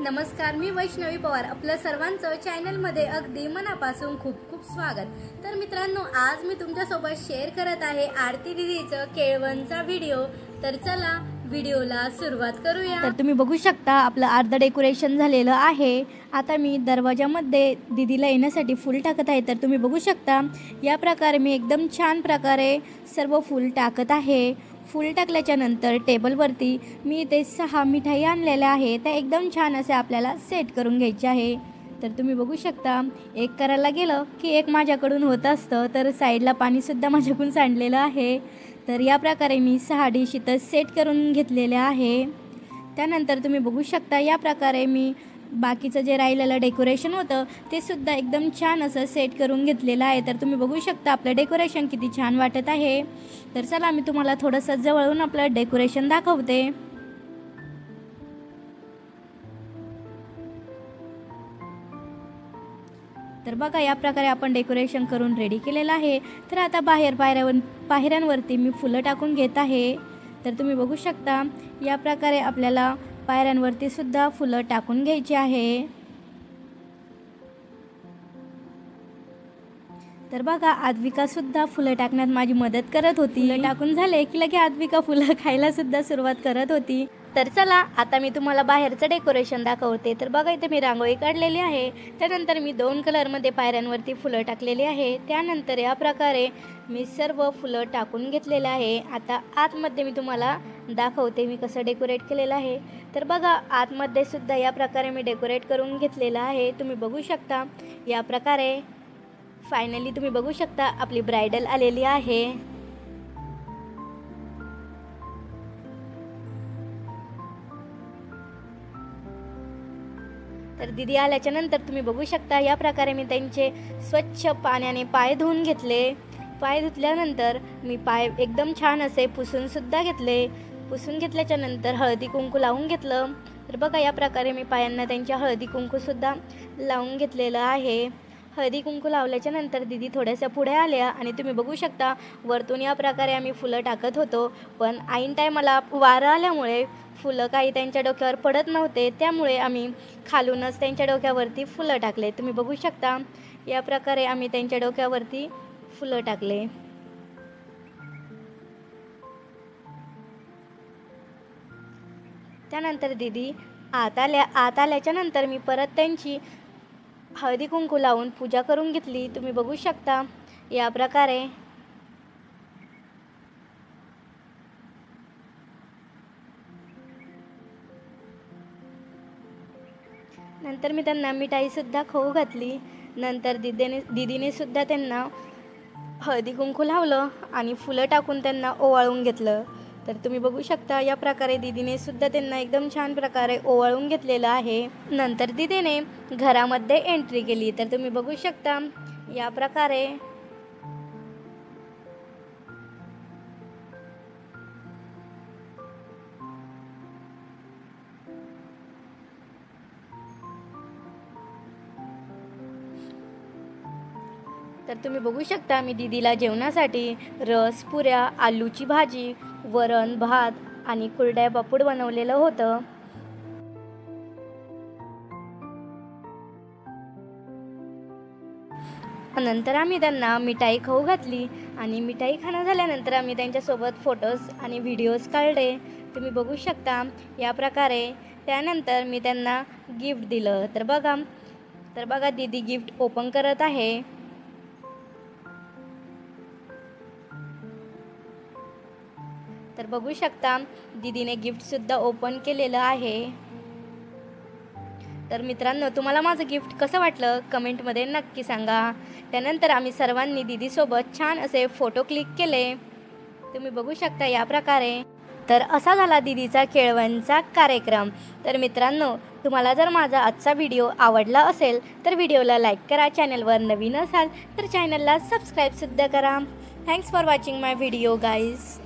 नमस्कार, मी वैष्णवी पवार आपलं सर्वांचं चॅनलमध्ये अगदी मनापासून खूप खूप स्वागत। तर मित्रांनो, आज मी तुमच्यासोबत शेअर करत आहे आरती दीदीचं केळवणचा व्हिडिओ। तर चला व्हिडिओला सुरुवात करूया। तर तुम्ही बघू शकता आपलं अर्ध डेकोरेशन झालेलं आहे। आता मी दरवाजामध्ये दीदीला येण्यासाठी फूल टाकत आहे। तर तुम्ही बघू शकता या प्रकारे मी एकदम छान प्रकारे सर्व फूल टाकत आहे। फूल टाकल्याच्या नंतर टेबलवरती मी इथे 6 मिठाई आणलेल्या आहे, त्या एकदम छान असे आपल्याला सेट करून घ्यायचे आहे। तर तुम्ही बघू शकता एक करायला गेलं की एक माझ्याकडून होत असतं, तर साईडला पाणीसुद्धा माझ्याकडून सांडलेलं आहे। तर या प्रकारे मी 6 डिश इथं सेट करून घेतलेल्या आहे। त्यानंतर तुम्ही बघू शकता या प्रकारे मी बाकीचं जे राहिलेलं डेकोरेशन होतं ते सुद्धा एकदम छान असं सेट करून घेतलेलं आहे। तर तुम्ही बघू शकता आपलं डेकोरेशन किती छान वाटत आहे। तर चला मी तुम्हाला थोडंसं जवळून आपलं डेकोरेशन दाखवते। तर बघा या प्रकारे आपण डेकोरेशन करून रेडी केलेलं आहे। तर आता पायऱ्यांवरती मी फुलं टाकून घेत आहे। तर तुम्ही बघू शकता या प्रकारे आपल्याला पायऱ्यांवरती सुद्धा फुलं टाकून घ्यायची आहे। तर बघा आद्विका सुद्धा फुलं टाकण्यात माझी मदत करत होती। फुलं टाकून झाले की लगे आद्विका फुलं खायला सुद्धा सुरुवात करत होती। तर चला आता मी तुम्हाला बाहेरचं डेकोरेशन दाखवते। तर बघा इथे मी रांगोळी काढलेली आहे। त्यानंतर मी 2 कलरमध्ये पायऱ्यांवरती फुलं टाकलेली आहे। त्यानंतर या प्रकारे मी सर्व फुलं टाकून घेतलेले आहे। आता आतमध्ये मी तुम्हाला दाखवते मी कसं डेकोरेट केलेलं आहे। तर बघा आतमध्ये सुद्धा या प्रकारे मी डेकोरेट करून घेतलेलं आहे। तुम्ही बघू शकता या प्रकारे फायनली तुम्ही बघू शकता आपली ब्राइडल आलेली आहे। तर दीदी आल्याच्या नंतर तुम्ही बघू शकता या प्रकारे मी त्यांचे स्वच्छ पाण्याने पाय धुवून घेतले। पाय धुतल्यानंतर मी पाय एकदम छान असे पुसून सुद्धा घेतले। पुसून घेतल्याच्या नंतर हळदी कुंकू लावून घेतलं। तर बघा या प्रकारे मी पायांना त्यांच्या हळदी कुंकू सुद्धा लावून घेतलेलं आहे। हळदी कुंकू लावल्याच्या नंतर दीदी थोड्याशा पुढे आल्या आणि तुम्ही बघू शकता वरतून या प्रकारे आम्ही फुलं टाकत होतो, पण ऐन टायमाला वारं आल्यामुळे फुलं काही त्यांच्या डोक्यावर पडत नव्हते, त्यामुळे आम्ही खालूनच त्यांच्या डोक्यावरती फुलं टाकले। तुम्ही बघू शकता या प्रकारे आम्ही त्यांच्या डोक्यावरती फुलं टाकले। त्यानंतर दीदी आत आल्याच्या नंतर मी परत त्यांची हळदी कुंकू लावून पूजा करून घेतली। तुम्ही बघू शकता या प्रकारे नंतर मी त्यांना मिठाई सुद्धा खाऊ घातली। नंतर दीदीने सुद्धा त्यांना हळदी कुंकू लावलं आणि फुलं टाकून त्यांना ओवाळून घेतलं। तर तुम्ही बघू शकता या प्रकारे दीदीने सुद्धा त्यांना एकदम छान प्रकारे ओवाळून घेतलेलं आहे। नंतर दीदीने घरामध्ये एंट्री केली। तर तुम्ही बघू शकता या प्रकारे तर तुम्ही बघू शकता मी दीदीला जेवणासाठी रस, पुऱ्या, आलूची भाजी, वरण, भात आणि कुरड्या पापड बनवलेलं होतं। नंतर आम्ही त्यांना मिठाई खाऊ घातली आणि मिठाई खाणं झाल्यानंतर आम्ही त्यांच्यासोबत फोटोज आणि व्हिडिओज काढले। तुम्ही बघू शकता या प्रकारे त्यानंतर मी त्यांना गिफ्ट दिलं। तर बघा दीदी गिफ्ट ओपन करत आहे। तर बघू शकता दीदीने गिफ्टसुद्धा ओपन केलेलं आहे। तर मित्रांनो, तुम्हाला माझं गिफ्ट कसं वाटलं कमेंटमध्ये नक्की सांगा। त्यानंतर आम्ही सर्वांनी दीदीसोबत छान असे फोटो क्लिक केले। तुम्ही बघू शकता या प्रकारे। तर असा झाला दीदीचा केळवणचा कार्यक्रम। तर मित्रांनो, तुम्हाला जर माझा आजचा व्हिडिओ आवडला असेल तर व्हिडिओला लाईक करा, चॅनलवर नवीन असाल तर चॅनलला सबस्क्राईबसुद्धा करा। Thanks for watching my video guys.